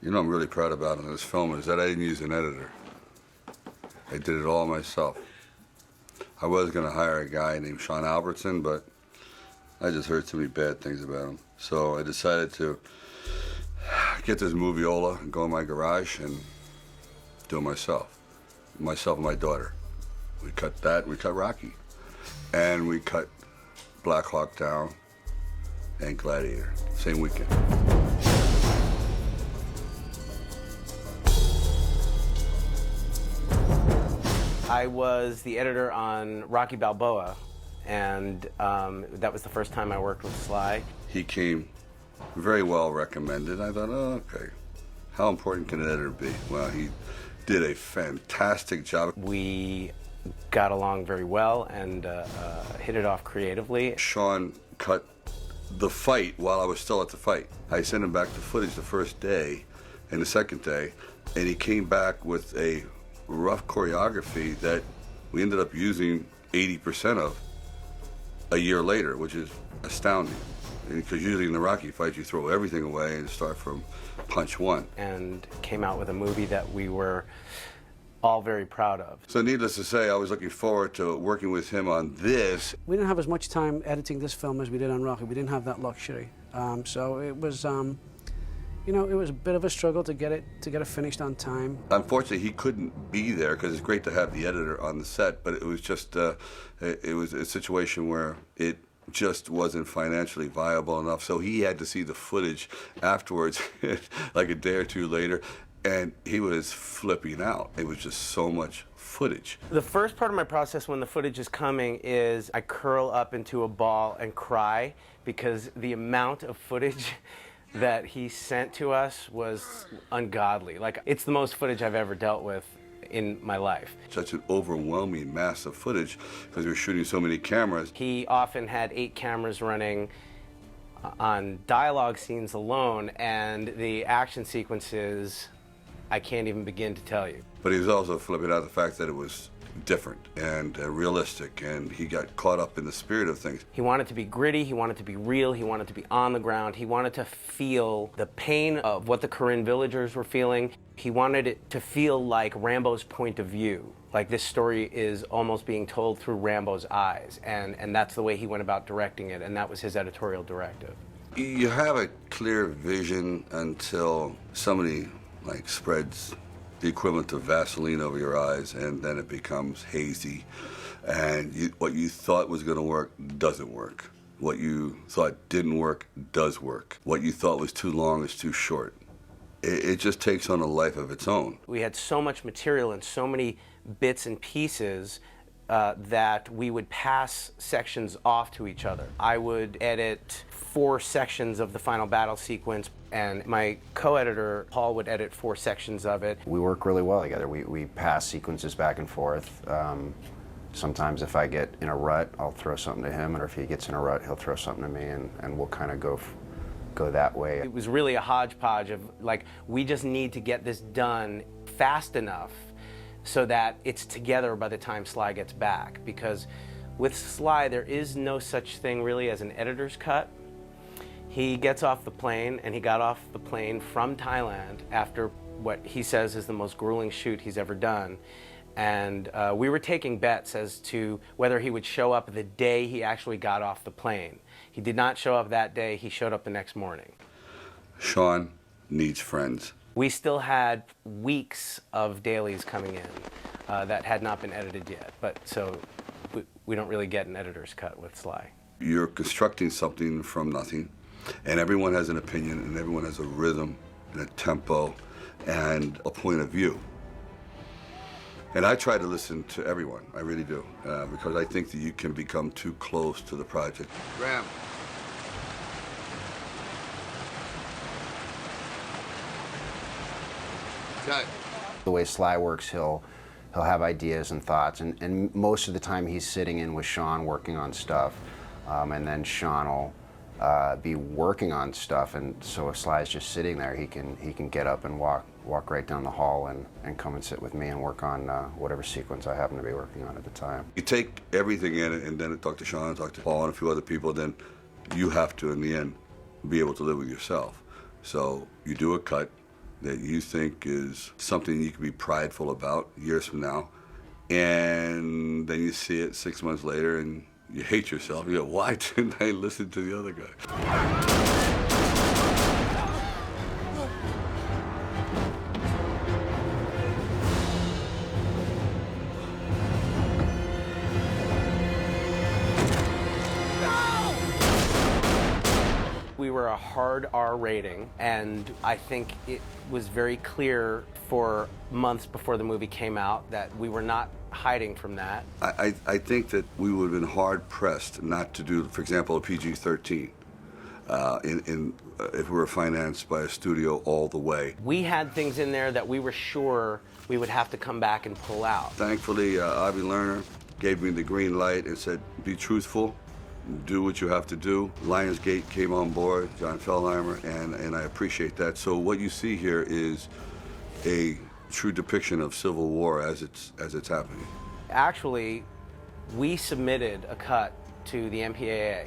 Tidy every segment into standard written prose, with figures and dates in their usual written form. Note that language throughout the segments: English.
You know, I'm really proud about in this film is that I didn't use an editor. I did it all myself. I was going to hire a guy named Sean Albertson, but I just heard so many bad things about him. So I decided to get this moviola and go in my garage and do it myself. Myself and my daughter. We cut that, we cut Rocky. And we cut Black Hawk Down and Gladiator, same weekend. I was the editor on Rocky Balboa, and that was the first time I worked with Sly. He came very well recommended. I thought, oh, okay, how important can an editor be? Well, he did a fantastic job. We got along very well and hit it off creatively. Sean cut the fight while I was still at the fight. I sent him back the footage the first day and the second day, and he came back with a rough choreography that we ended up using 80% of a year later, which is astounding. Because usually in the Rocky fights, you throw everything away and start from punch one. And came out with a movie that we were all very proud of. So needless to say, I was looking forward to working with him on this. We didn't have as much time editing this film as we did on Rocky. We didn't have that luxury. So it was, you know, it was a bit of a struggle to get it finished on time. Unfortunately, he couldn't be there because it's great to have the editor on the set, but it was just, it was a situation where it just wasn't financially viable enough. So he had to see the footage afterwards, like a day or two later, and he was flipping out. It was just so much footage. The first part of my process when the footage is coming is I curl up into a ball and cry because the amount of footage that he sent to us was ungodly. Like, it's the most footage I've ever dealt with in my life. Such an overwhelming mass of footage because we were shooting so many cameras. He often had 8 cameras running on dialogue scenes alone, and the action sequences, I can't even begin to tell you. But he was also flipping out the fact that it was different and realistic, and he got caught up in the spirit of things. He wanted to be gritty, he wanted to be real, he wanted to be on the ground, he wanted to feel the pain of what the Karen villagers were feeling. He wanted it to feel like Rambo's point of view, like this story is almost being told through Rambo's eyes, and that's the way he went about directing it, and that was his editorial directive. You have a clear vision until somebody spreads the equivalent of Vaseline over your eyes, and then it becomes hazy, and what you thought was going to work doesn't work. What you thought didn't work does work. What you thought was too long is too short. It just takes on a life of its own. We had so much material and so many bits and pieces that we would pass sections off to each other. I would edit 4 sections of the final battle sequence, and my co-editor, Paul, would edit 4 sections of it. We work really well together. We pass sequences back and forth. Sometimes if I get in a rut, I'll throw something to him, or if he gets in a rut, he'll throw something to me, and we'll kind of go that way. It was really a hodgepodge of, like, we just need to get this done fast enough so that it's together by the time Sly gets back. Because with Sly, there is no such thing really as an editor's cut. He gets off the plane, and he got off the plane from Thailand after what he says is the most grueling shoot he's ever done. And we were taking bets as to whether he would show up the day he actually got off the plane. He did not show up that day, he showed up the next morning. Sean needs friends. We still had weeks of dailies coming in that had not been edited yet, but so we don't really get an editor's cut with Sly. You're constructing something from nothing, and everyone has an opinion, and everyone has a rhythm and a tempo and a point of view. And I try to listen to everyone, I really do, because I think that you can become too close to the project. Graham. Cut. The way Sly works, he'll have ideas and thoughts, and most of the time he's sitting in with Sean working on stuff, and then Sean will be working on stuff, and so if Sly's just sitting there, he can get up and walk right down the hall and come and sit with me and work on whatever sequence I happen to be working on at the time. You take everything in and then talk to Sean, talk to Paul and a few other people, then you have to, in the end, be able to live with yourself. So you do a cut, that you think is something you can be prideful about years from now, and then you see it 6 months later and you hate yourself. You go, why didn't I listen to the other guy? We were a hard R rating, and I think it was very clear for months before the movie came out that we were not hiding from that. I think that we would have been hard pressed not to do, for example, a PG-13 if we were financed by a studio all the way. We had things in there that we were sure we would have to come back and pull out. Thankfully, Avi Lerner gave me the green light and said, be truthful, do what you have to do. Lionsgate came on board, John Feldheimer, and I appreciate that. So what you see here is a true depiction of Civil War as it's happening. Actually, we submitted a cut to the MPAA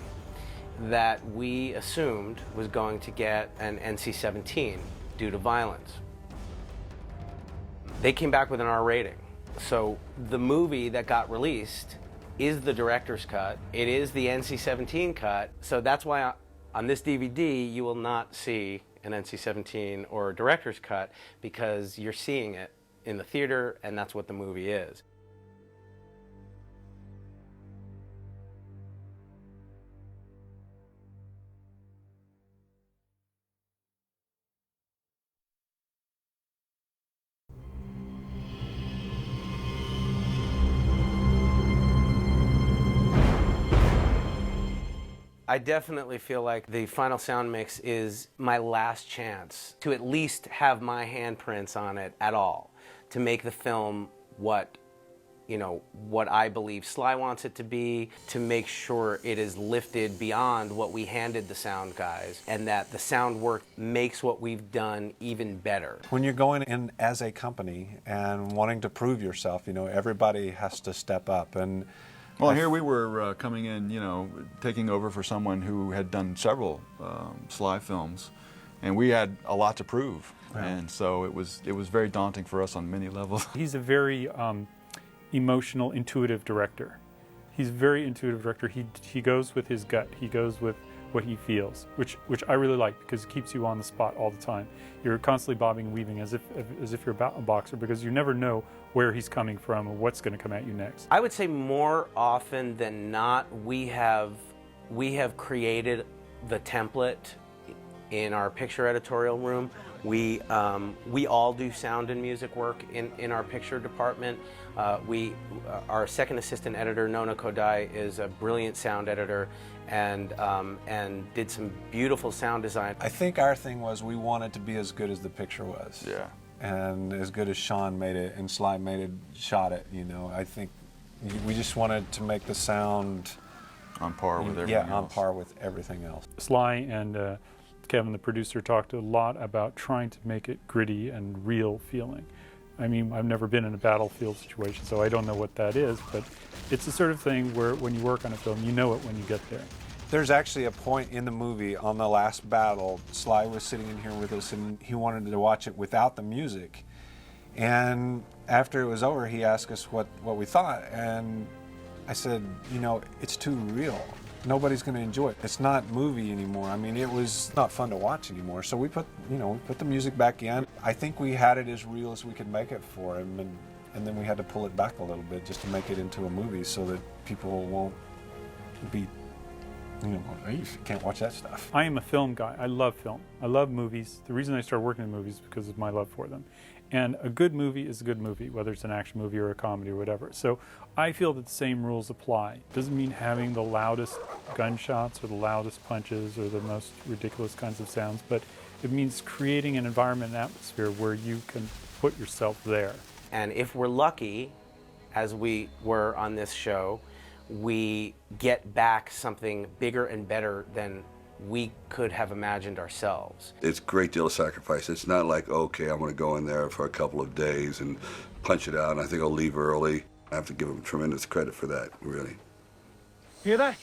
that we assumed was going to get an NC-17 due to violence. They came back with an R rating. So the movie that got released is the director's cut. It is the NC-17 cut. So that's why on this DVD you will not see an NC-17 or a director's cut, because you're seeing it in the theater, and that's what the movie is. I definitely feel like the final sound mix is my last chance to at least have my handprints on it at all, to make the film what I believe Sly wants it to be, to make sure it is lifted beyond what we handed the sound guys, and that the sound work makes what we've done even better. When you're going in as a company and wanting to prove yourself, everybody has to step up. And well, here we were coming in, taking over for someone who had done several Sly films, and we had a lot to prove. Yeah. And so it was very daunting for us on many levels. He's a very emotional, intuitive director. He's a very intuitive director. He goes with his gut. He goes with what he feels, which I really like, because it keeps you on the spot all the time. You're constantly bobbing and weaving as if you're a boxer, because you never know where he's coming from or what's going to come at you next. I would say more often than not, we have created the template in our picture editorial room. We all do sound and music work in our picture department. Our second assistant editor, Nona Kodai, is a brilliant sound editor, and did some beautiful sound design. I think our thing was we wanted to be as good as the picture was. Yeah. And as good as Sean made it and Sly shot it, I think we just wanted to make the sound on par with everything else. Yeah, on par with everything else. Sly and Kevin, the producer, talked a lot about trying to make it gritty and real feeling. I mean, I've never been in a battlefield situation, so I don't know what that is, but it's the sort of thing where when you work on a film, you know it when you get there. There's actually a point in the movie on the last battle, Sly was sitting in here with us and he wanted to watch it without the music. And after it was over, he asked us what we thought, and I said, it's too real. Nobody's going to enjoy it. It's not movie anymore. I mean, it was not fun to watch anymore. So we put the music back in. I think we had it as real as we could make it for him, and then we had to pull it back a little bit just to make it into a movie so that people won't be, you can't watch that stuff. I am a film guy. I love film. I love movies. The reason I started working in movies is because of my love for them. And a good movie is a good movie, whether it's an action movie or a comedy or whatever. So I feel that the same rules apply. Doesn't mean having the loudest gunshots or the loudest punches or the most ridiculous kinds of sounds, but it means creating an environment and atmosphere where you can put yourself there. And if we're lucky, as we were on this show, we get back something bigger and better than we could have imagined ourselves. It's a great deal of sacrifice. It's not like, okay, I'm going to go in there for a couple of days and punch it out, and I think I'll leave early. I have to give them tremendous credit for that, really. Hear that?